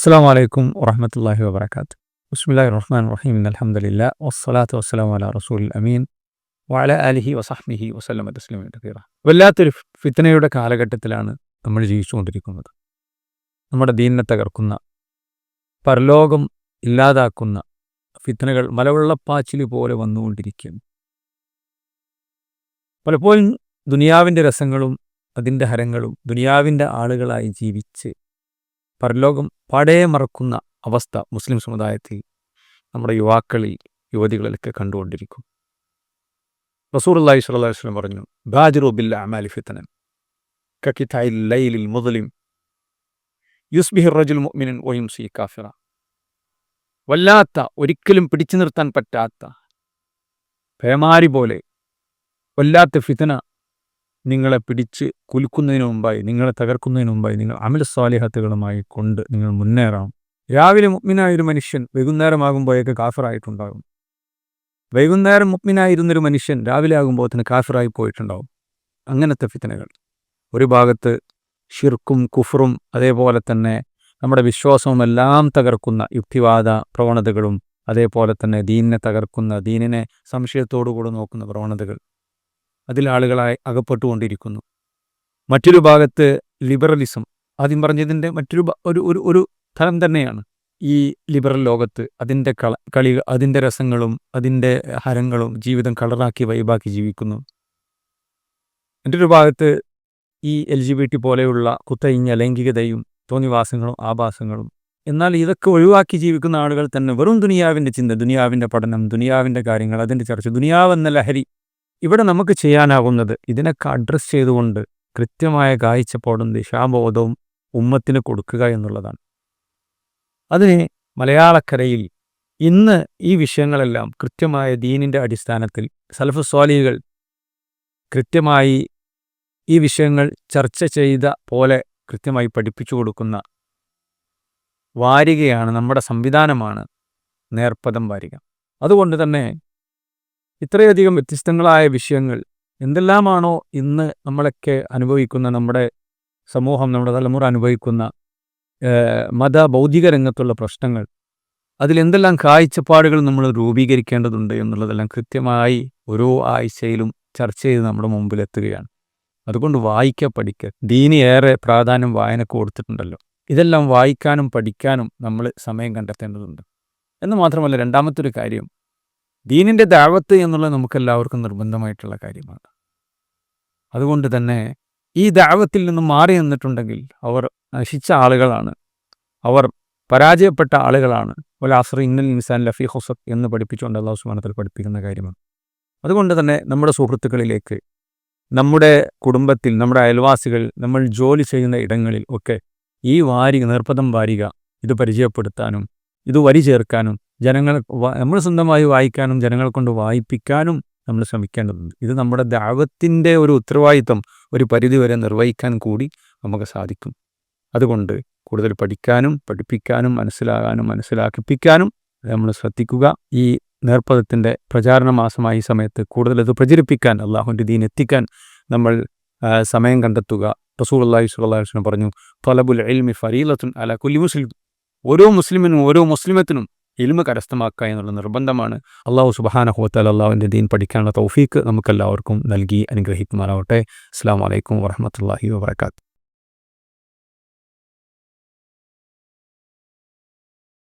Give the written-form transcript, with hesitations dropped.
അസ്സലാമു അലൈക്കും വറഹ്മത്തുള്ളാഹി വബറകാതുഹു. ബിസ്മില്ലാഹിർ റഹ്മാനിർ റഹീം. ഇന്നൽഹംദുലില്ലാ വസ്സലാത്തു വസ്സലാമു അലാ റസൂലിൽ അമീൻ വഅലാ ആലിഹി വസഹ്ബിഹി വസല്ലമ തസ്ലീമൻ കസീറ. വല്ലാത്തൊരു ഫിത്നയുടെ കാലഘട്ടത്തിലാണ് നമ്മൾ ജീവിച്ചുകൊണ്ടിരിക്കുന്നത്. നമ്മുടെ ദീനിനെ തകർക്കുന്ന, പരലോകം ഇല്ലാതാക്കുന്ന ഫിത്നകൾ മലവെള്ളപ്പാച്ചിൽ പോലെ വന്നുകൊണ്ടിരിക്കുകയാണ്. പലപ്പോഴും ദുനിയാവിൻ്റെ രസങ്ങളും അതിൻ്റെ ഹരങ്ങളും ദുനിയാവിൻ്റെ ആളുകളായി ജീവിച്ച് പരലോകം പാടേ മറക്കുന്ന അവസ്ഥ മുസ്ലിം സമുദായത്തിൽ, നമ്മുടെ യുവാക്കളിൽ, യുവതികളിലൊക്കെ കണ്ടുകൊണ്ടിരിക്കും. റസൂലുള്ളാഹി സ്വല്ലല്ലാഹു അലൈഹി വസല്ലം പറഞ്ഞു, ബാദിറു ബിൽ അഅമാലി ഫിത്നൻ കഖിതഇൽ ലൈലിൽ മുദ്ലിം യുസ്ബിഹു റജുൽ മുഅ്മിനൻ വയുംസി കാഫിറ. വല്ലാത്ത, ഒരിക്കലും പിടിച്ചു നിർത്താൻ പറ്റാത്ത പേമാരി പോലെ വല്ലാത്ത ഫിത്ന നിങ്ങളെ പിടിച്ച് കുലുക്കുന്നതിന് മുമ്പായി, നിങ്ങളെ തകർക്കുന്നതിന് മുമ്പായി നിങ്ങൾ അമൽ സ്വാലിഹത്തുകളുമായി കൊണ്ട് നിങ്ങൾ മുന്നേറാം. രാവിലെ മുഅ്മിനായൊരു മനുഷ്യൻ വൈകുന്നേരമാകുമ്പോഴേക്ക് കാഫിറായിട്ടുണ്ടാകും. വൈകുന്നേരം മുഅ്മിനായിരുന്നൊരു മനുഷ്യൻ രാവിലെ ആകുമ്പോഴത്തിന് കാഫിറായി പോയിട്ടുണ്ടാവും. അങ്ങനത്തെ ഫിത്നകൾ. ഒരു ഭാഗത്ത് ഷിർക്കും കുഫറും അതേപോലെ തന്നെ നമ്മുടെ വിശ്വാസവും എല്ലാം തകർക്കുന്ന യുക്തിവാദ പ്രവണതകളും, അതേപോലെ തന്നെ ദീനിനെ തകർക്കുന്ന, ദീനിനെ സംശയത്തോടുകൂടെ നോക്കുന്ന പ്രവണതകൾ, അതിലാളുകളായി അകപ്പെട്ടുകൊണ്ടിരിക്കുന്നു. മറ്റൊരു ഭാഗത്ത് ലിബറലിസം, ആദ്യം പറഞ്ഞതിൻ്റെ മറ്റൊരു ഒരു തലം തന്നെയാണ് ഈ ലിബറൽ ലോകത്ത്. അതിൻ്റെ കളി, അതിൻ്റെ രസങ്ങളും അതിൻ്റെ ഹരങ്ങളും ജീവിതം കളറാക്കി വൈബാക്കി ജീവിക്കുന്നു. മറ്റൊരു ഭാഗത്ത് ഈ LGBT പോലെയുള്ള കുത്തഴിഞ്ഞ ലൈംഗികതയും തോന്നിവാസങ്ങളും ആഭാസങ്ങളും. എന്നാൽ ഇതൊക്കെ ഒഴിവാക്കി ജീവിക്കുന്ന ആളുകൾ തന്നെ വെറും ദുനിയാവിൻ്റെ ചിന്ത, ദുനിയാവിൻ്റെ പഠനം, ദുനിയാവിൻ്റെ കാര്യങ്ങൾ, അതിൻ്റെ ചർച്ച, ദുനിയാവെന്ന ലഹരി. ഇവിടെ നമുക്ക് ചെയ്യാനാകുന്നത് ഇതിനൊക്കെ അഡ്രസ്സ് ചെയ്തുകൊണ്ട് കൃത്യമായ കാഴ്ചപ്പാടും ദിശാബോധവും ഉമ്മത്തിന് കൊടുക്കുക എന്നുള്ളതാണ്. അതിന് മലയാളക്കരയിൽ ഇന്ന് ഈ വിഷയങ്ങളെല്ലാം കൃത്യമായ ദീനിൻ്റെ അടിസ്ഥാനത്തിൽ സലഫ് സ്വാലിഹുകൾ കൃത്യമായി ഈ വിഷയങ്ങൾ ചർച്ച ചെയ്ത പോലെ കൃത്യമായി പഠിപ്പിച്ചു കൊടുക്കുന്ന വാരികയാണ്, നമ്മുടെ സംവിധാനമാണ് നേർപ്പദം വാരിക. അതുകൊണ്ട് തന്നെ ഇത്രയധികം വ്യത്യസ്തങ്ങളായ വിഷയങ്ങൾ എന്തെല്ലാമാണോ ഇന്ന് നമ്മളൊക്കെ അനുഭവിക്കുന്ന, നമ്മുടെ സമൂഹം, നമ്മുടെ തലമുറ അനുഭവിക്കുന്ന മത ഭൗതിക രംഗത്തുള്ള പ്രശ്നങ്ങൾ, അതിലെന്തെല്ലാം കാഴ്ചപ്പാടുകൾ നമ്മൾ രൂപീകരിക്കേണ്ടതുണ്ട് എന്നുള്ളതെല്ലാം കൃത്യമായി ഓരോ ആഴ്ചയിലും ചർച്ച ചെയ്ത് നമ്മുടെ മുമ്പിലെത്തുകയാണ്. അതുകൊണ്ട് വായിക്കുക, പഠിക്കുക. ദീനി ഏറെ പ്രാധാന്യം വായനക്ക് കൊടുത്തിട്ടുണ്ടല്ലോ. ഇതെല്ലാം വായിക്കാനും പഠിക്കാനും നമ്മൾ സമയം കണ്ടെത്തേണ്ടതുണ്ട്. എന്ന് മാത്രമല്ല, രണ്ടാമത്തൊരു കാര്യം, ദീനിൻ്റെ ദഅവത്ത് എന്നുള്ളത് നമുക്കെല്ലാവർക്കും നിർബന്ധമായിട്ടുള്ള കാര്യമാണ്. അതുകൊണ്ട് തന്നെ ഈ ദഅവത്തിൽ നിന്നും മാറി നിന്നിട്ടുണ്ടെങ്കിൽ അവർ നശിച്ച ആളുകളാണ്, അവർ പരാജയപ്പെട്ട ആളുകളാണ്. വൽ അസ്രി ഇന്നൽ ഇൻസാന ലഫീ ഖുസ്ർ എന്ന് പഠിപ്പിച്ചുകൊണ്ട് അല്ലാഹു സുബ്ഹാനഹു വ തആല പഠിപ്പിക്കുന്ന കാര്യമാണ്. അതുകൊണ്ട് തന്നെ നമ്മുടെ സുഹൃത്തുക്കളിലേക്ക്, നമ്മുടെ കുടുംബത്തിൽ, നമ്മുടെ അയൽവാസികൾ, നമ്മൾ ജോലി ചെയ്യുന്ന ഇടങ്ങളിൽ ഒക്കെ ഈ വാരിക, നേർപ്പദം വാരിക, ഇത് പരിചയപ്പെടുത്താനും ഇത് വരി ചേർക്കാനും, ജനങ്ങൾ നമ്മൾ സ്വന്തമായി വായിക്കാനും ജനങ്ങളെ കൊണ്ട് വായിപ്പിക്കാനും നമ്മൾ ശ്രമിക്കേണ്ടതുണ്ട്. ഇത് നമ്മുടെ ദഅവത്തിൻ്റെ ഒരു ഉത്തരവാദിത്വം ഒരു പരിധിവരെ നിർവഹിക്കാൻ കൂടി നമുക്ക് സാധിക്കും. അതുകൊണ്ട് കൂടുതൽ പഠിക്കാനും പഠിപ്പിക്കാനും മനസ്സിലാകാനും മനസ്സിലാക്കിപ്പിക്കാനും നമ്മൾ ശ്രദ്ധിക്കുക. ഈ നേർപ്പദത്തിൻ്റെ പ്രചാരണ മാസമായ ഈ സമയത്ത് കൂടുതൽ ഇത് പ്രചരിപ്പിക്കാൻ, അള്ളാഹുവിൻ്റെ ദീൻ എത്തിക്കാൻ നമ്മൾ സമയം കണ്ടെത്തുക. റസൂലുള്ളാഹി സ്വല്ലല്ലാഹു അലൈഹി വസല്ലം പറഞ്ഞു, തലബുൽ ഇൽമി ഫരീളത്തുൻ അലാ കുല്ലി മുസ്ലിം. ഓരോ മുസ്ലിമിനും ഓരോ മുസ്ലിമത്തിനും ഇൽമ കരസ്ഥമാക്കുക എന്നുള്ള നിർബന്ധമാണ്. അല്ലാഹു സുബ്ഹാനഹു വ തആല അല്ലാഹുവിൻ്റെ ദീൻ പഠിക്കാനുള്ള തൗഫീക്ക് നമുക്കെല്ലാവർക്കും നൽകി അനുഗ്രഹിക്കുമാറാവട്ടെ. അസ്സലാമു അലൈക്കും വറഹ്മത്തുള്ളാഹി വബറകാതുഹു.